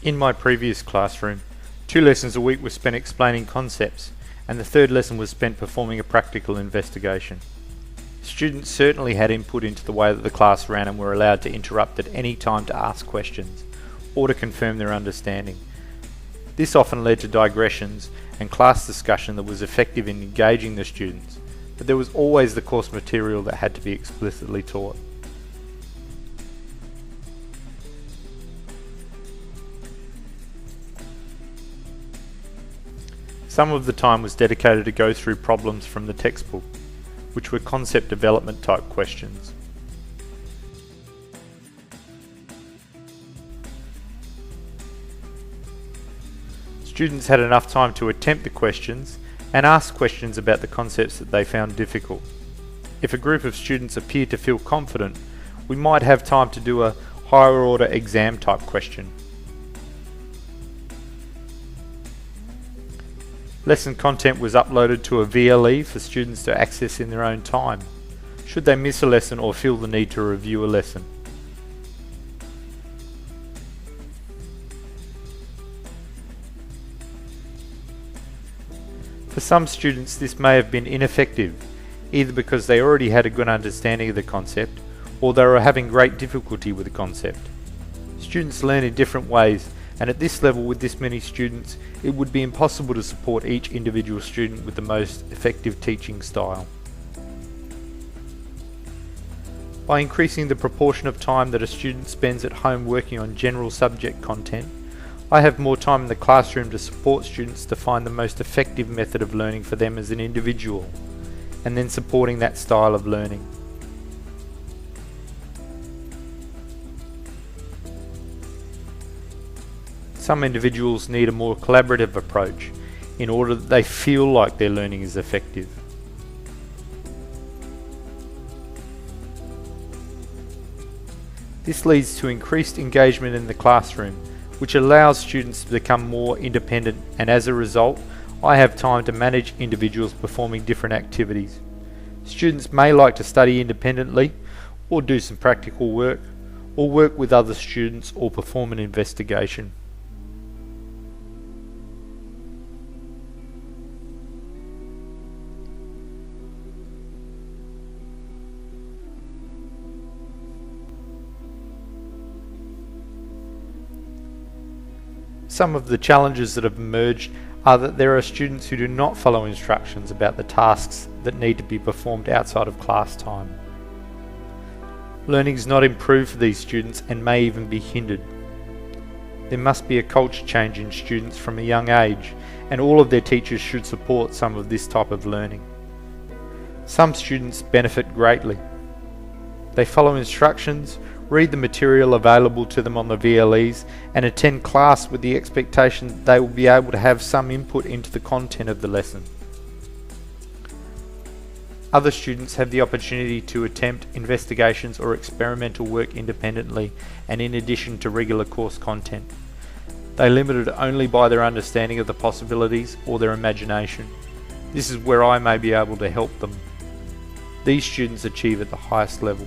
In my previous classroom, 2 lessons a week were spent explaining concepts, and the 3rd lesson was spent performing a practical investigation. Students certainly had input into the way that the class ran and were allowed to interrupt at any time to ask questions or to confirm their understanding. This often led to digressions and class discussion that was effective in engaging the students, but there was always the course material that had to be explicitly taught. Some of the time was dedicated to go through problems from the textbook, which were concept development type questions. Students had enough time to attempt the questions and ask questions about the concepts that they found difficult. If a group of students appeared to feel confident, we might have time to do a higher order exam type question. Lesson content was uploaded to a VLE for students to access in their own time, should they miss a lesson or feel the need to review a lesson. For some students, this may have been ineffective, either because they already had a good understanding of the concept, or they were having great difficulty with the concept. Students learn in different ways, and at this level with this many students, it would be impossible to support each individual student with the most effective teaching style. By increasing the proportion of time that a student spends at home working on general subject content, I have more time in the classroom to support students to find the most effective method of learning for them as an individual, and then supporting that style of learning. Some individuals need a more collaborative approach in order that they feel like their learning is effective. This leads to increased engagement in the classroom, which allows students to become more independent, and as a result, I have time to manage individuals performing different activities. Students may like to study independently, or do some practical work, or work with other students, or perform an investigation. Some of the challenges that have emerged are that there are students who do not follow instructions about the tasks that need to be performed outside of class time. Learning is not improved for these students and may even be hindered. There must be a culture change in students from a young age, and all of their teachers should support some of this type of learning. Some students benefit greatly. They follow instructions, read the material available to them on the VLEs, and attend class with the expectation that they will be able to have some input into the content of the lesson. Other students have the opportunity to attempt investigations or experimental work independently and in addition to regular course content. They are limited only by their understanding of the possibilities or their imagination. This is where I may be able to help them. These students achieve at the highest level.